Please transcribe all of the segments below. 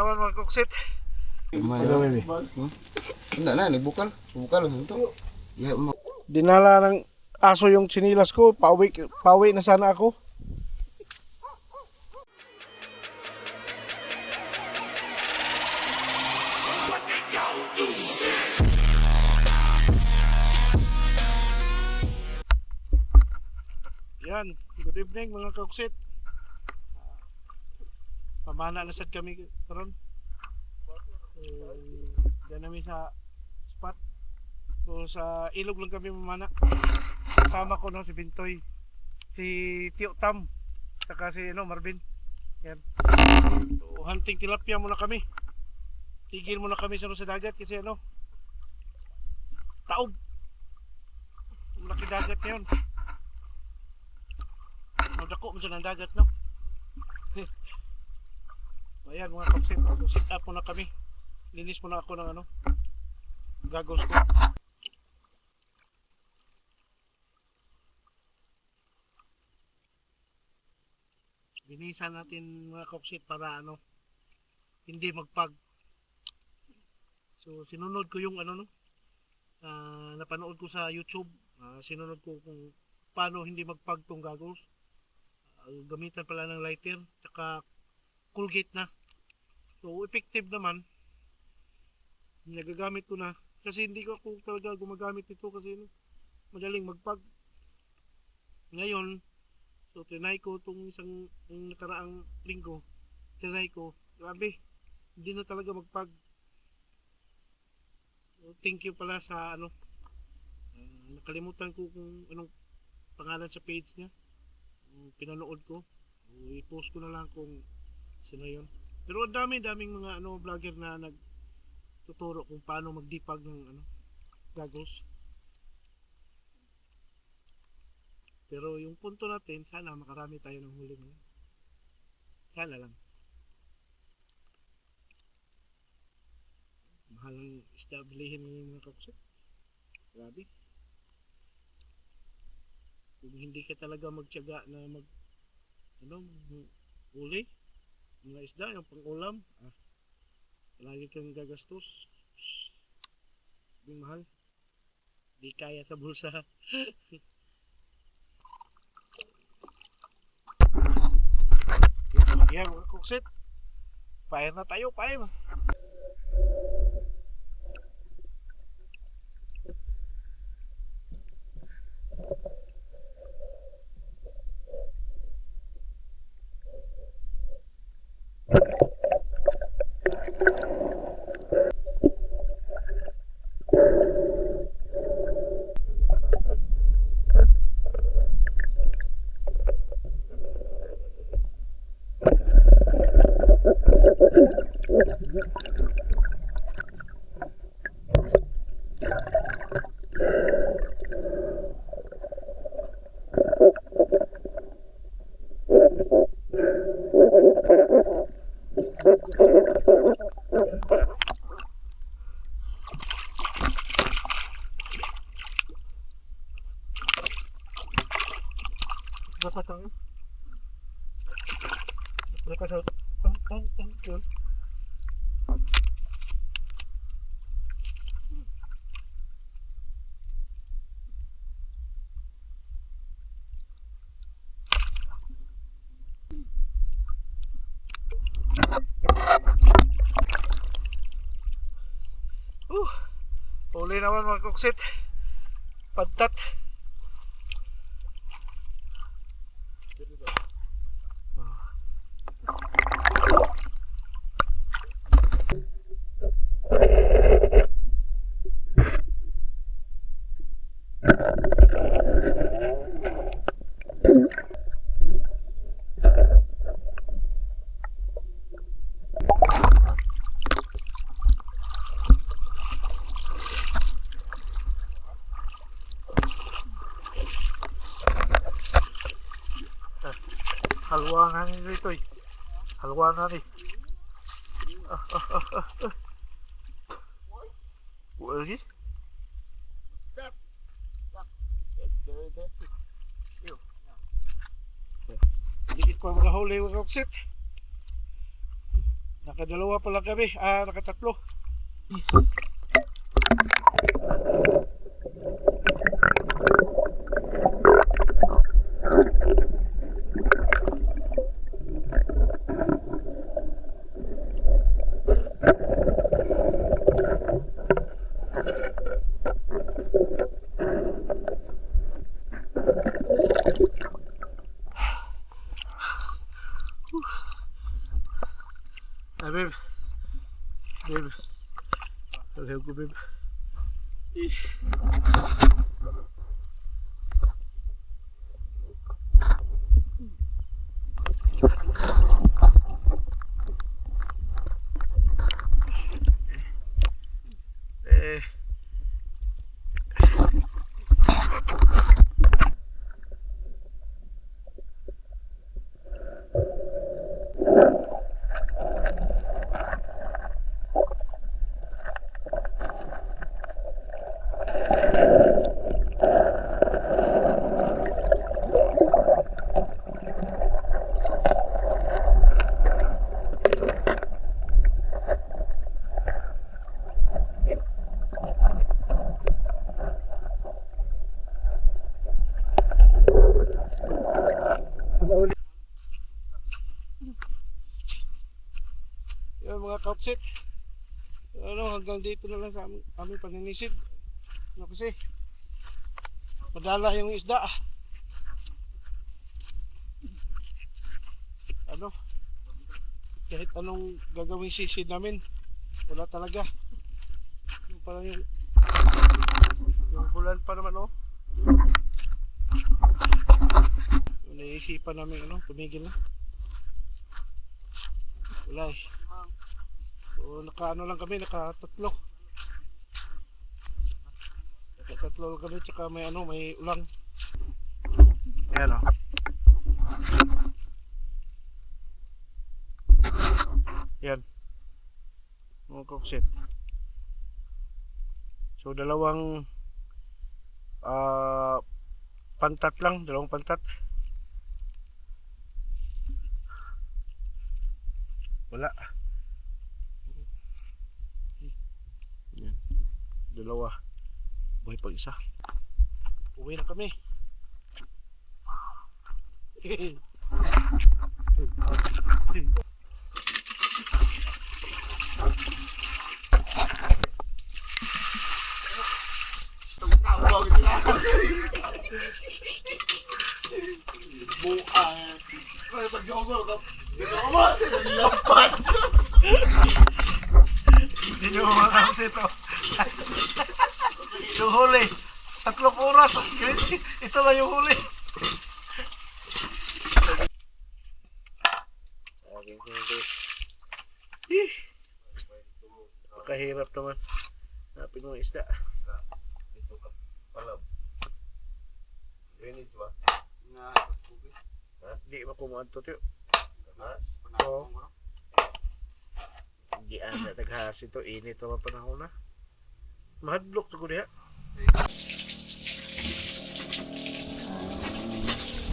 naman mga koksit. Enggak na, nagbukal. Bukal ito. Ya, Dinala ng aso yung sinilas ko. Pauwi na sana ako. Yan, good evening mga koksit. Pamana na sad kami karon. Diyan namin sa spot. So sa ilog lang kami mamana. Kasama ko no si Bintoy, si Tio Tam, saka si Marvin. Yan. So, hunting tilapia muna kami. Tigil muna kami sa dagat kasi taob. Laki dagat ngayon. Dako mo ng dagat no. Ayan mga kapsit, sit up muna kami. Linis muna ako ng goggles ko. Linisan natin mga kapsit para hindi magpag. So sinunod ko yung napanood ko sa YouTube. Sinunod ko kung paano hindi magpag tong goggles. Gamitan pala ng lighter tsaka Colgate na. So effective naman. Nagagamit ko na kasi hindi ko ako talaga gumagamit ito kasi madaling magpag. Ngayon so trinay ko itong isang nakaraang linggo. Trinay ko, grabe, hindi na talaga magpag. So, thank you pala sa nakalimutan ko kung anong pangalan sa page niya. Pinanood ko. I-post ko na lang kung sino yun. Pero ang daming mga vlogger na nagtuturo kung paano magdipag ng goggles. Pero yung punto natin, sana makarami tayo ng huli ngayon. Sana lang. Mahal ang isda bilihin ng mga kapusip. Grabe. Kung hindi ka talaga magtiyaga na huli mga isda, yung pang-ulam, palagi kang gagastos. Hindi mahal. Di kaya sa bulsa. Yan mga kuksit. Fire na tayo, fire. Nakatang. Nakasal. Yun. Huli naman mga kuksit. Pantat. Halwangan nito eh. Halwangan eh. What is it? Dikit pa mga huli mga koksit. Nakadalawa pa lang kami. Nakatatlo. Babe. Babe. Hello ko, babe. Yan mga kaupsit. Hanggang dito na lang sa aming paninisid. Kasi madala yung isda. Kahit anong gagawing sisid namin, wala talaga. Yung parang yung bulan pa naman Yung naisipan namin tumigil na. Wala eh. So, nakaano lang kami, nakatatlo. Nakatatlo lang kami, tsaka may ulang. Ayan Yan. Mga cookset. So, dalawang pantat lang, dalawang pantat. Wala. Yan. Dalawa. Buhay pag isa. Uwi na kami. Hindi nyo makakasi ito. Yung huli 3 oras. Ito lang yung huli. Pakahirap naman. Napin mo isda. Ito ka palab. Drainage ba? Di ba kumuhan to tiyo? Tanas? Oo. Di asa naghasi to. Init naman panahon na. Mahadlok to ko diha.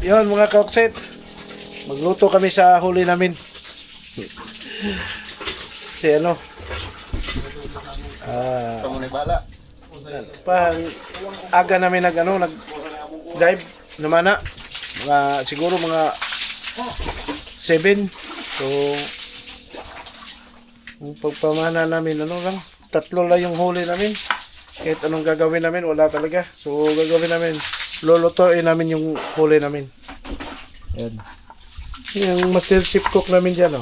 Yun mga kaukset, magluto kami sa huli namin. Si Kamu na bala. aga namin nag dive naman na siguro mga 7. So yung pagpamana namin lang 3 lang yung huli namin. Kahit anong gagawin namin wala talaga. So gagawin namin, lulutuin namin yung huli namin. Yan. Yung master chef cook namin dyan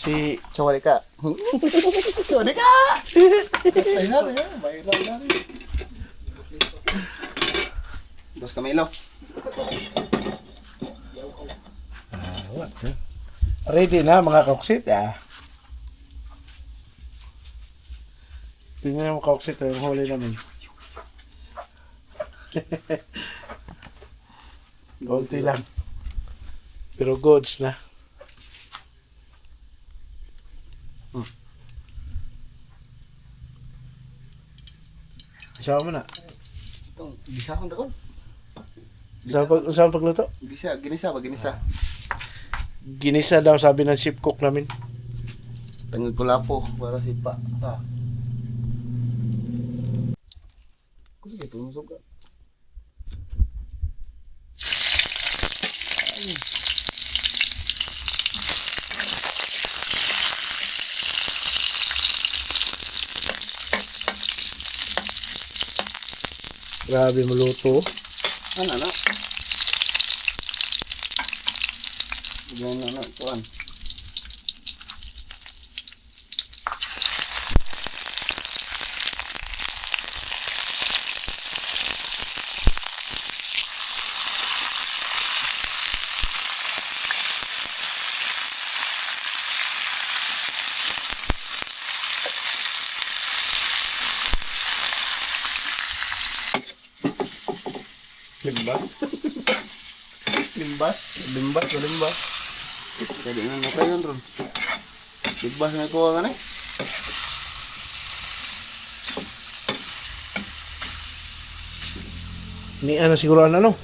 si Sawali ka. Sawali ka. Ay na rin. Mayroon na rin. Bos Camilo. Ready na mga kauksit Tingnan mo kauksit yung huli namin. Konti lang. Pero goods na. Sama mo na. Itong gisa akong dakon. Saan pagluto? Ginisa ba? Ginisa daw sabi ng chef cook namin. Tanggal ko lapo para sipa. Ah. Kung sige, tumusok ka. Grabe maluto. Ano na? Diyan na kuan. Limbas. Limbas. Limbas. Limbas. Jadi na nakayon ron. Limbas na ko kan eh. Ni ano siguro ano?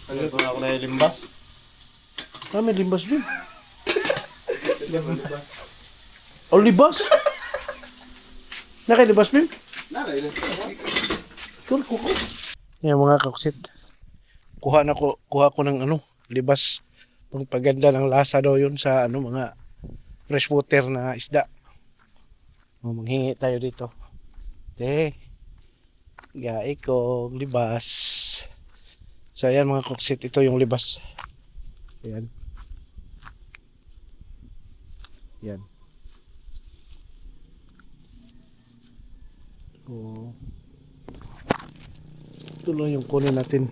Ano ko na ako na limbas? May limbas din. Limbas. O libas? Nakalibas din? Nara ilo. Cool, kuko. Yan mga kaksit. Kuha ko ng ano, libas. Pagpaganda ng lasa daw yun sa ano mga freshwater na isda. O, manghingi tayo dito. Gai ko libas. So ayan mga kaksit, ito yung libas. Ayan. Yan. Oh. Ito lang yung kunin natin.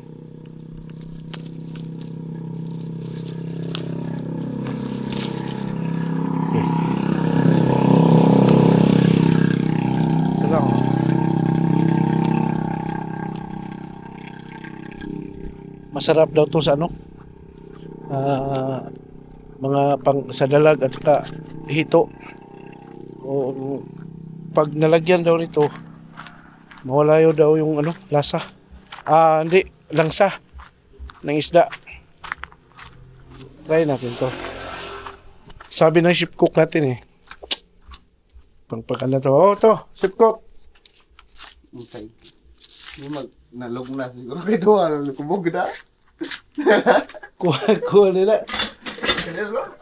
Okay. Ito lang. Masarap daw to sa ano? Mga pang sa dalag at saka hito. O pag nalagyan daw nito, mawala yun daw yung ano, lasa. Hindi, langsa ng isda. Try natin to. Sabi ng ship cook natin eh. Pangpakala to. Oh, to, ship cook. Okay. Yung nalog na siguro kay doa na kubog na. Kuha nila. Kanero.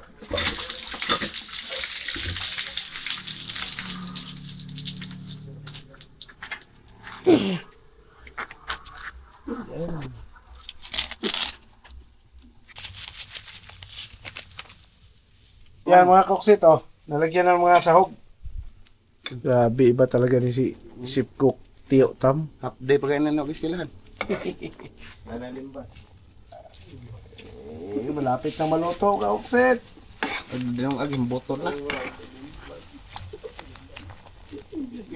Yan mga koksit oh. Nalagyan ng mga sahog. Grabe, iba talaga ni si Ship Cook Tio Tam. Update pa kayo na nag-iskilahan. Nanalim ba? Malapit na maluto ka, koksit. Pag dinong aging botol na.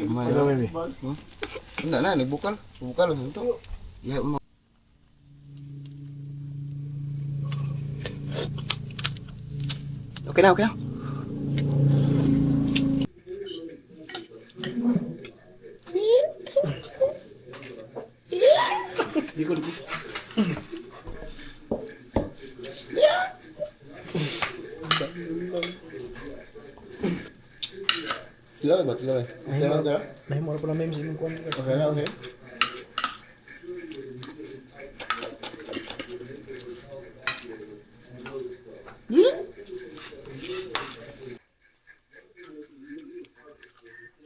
Ano, baby? Enggak na, bukal. Bukal ito. Ya, okay na, okay na. Di ko. Tilaw ba? Tilaw. Tilaw ka? Nahimura po na may misin ko. Okay na, okay.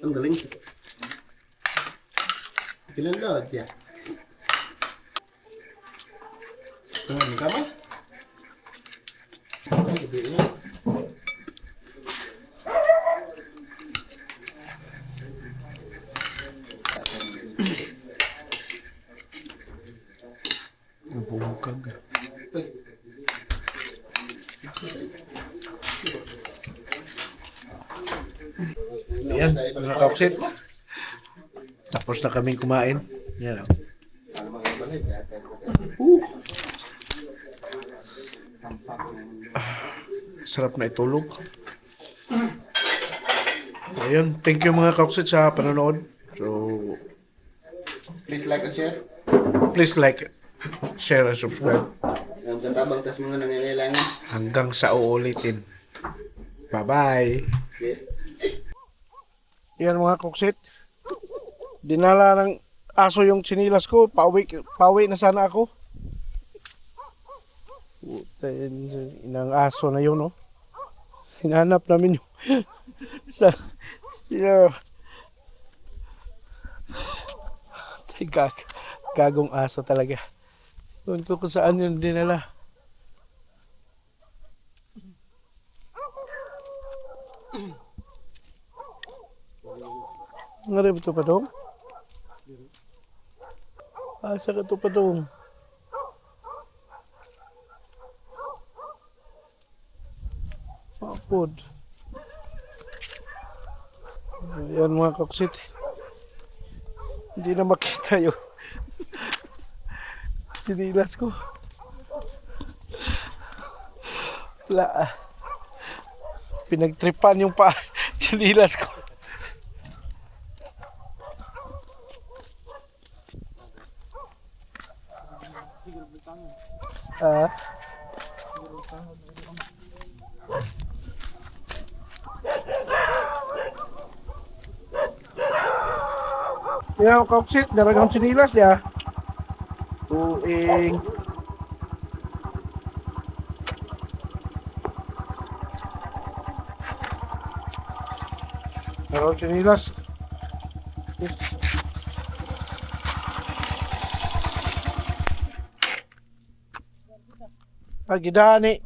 Ang galing. Ilan daw dia? Ang kamay? Ay, gabi na. Nabungkag. Ayan, mga kaksit. Tapos na kaming kumain. Yan. Sarap na itulog. Ayun, thank you mga kaksit sa panonood. So, Please like and share. please like, share, and subscribe. Ang katabang tas mga nangangailangan. Hanggang sa uulitin. Bye-bye. Yan mga koksit. Dinala ng aso yung sinilas ko. Pauwi na sana ako. Puta, inang aso na yun, no? Hinanap namin yung sa gagong aso talaga. Doon ko kung saan yun dinala. Nga ito pa dong? Asa ka ito pa dong? Mapod. Ayan mga koksit. Hindi na makita yun. Sinilas ko. Wala. Pinagtripan yung sinilas ko. Ah. Yan, koksit, daragang sinilas ya. Tuing. Daragang sinilas. Pagidani.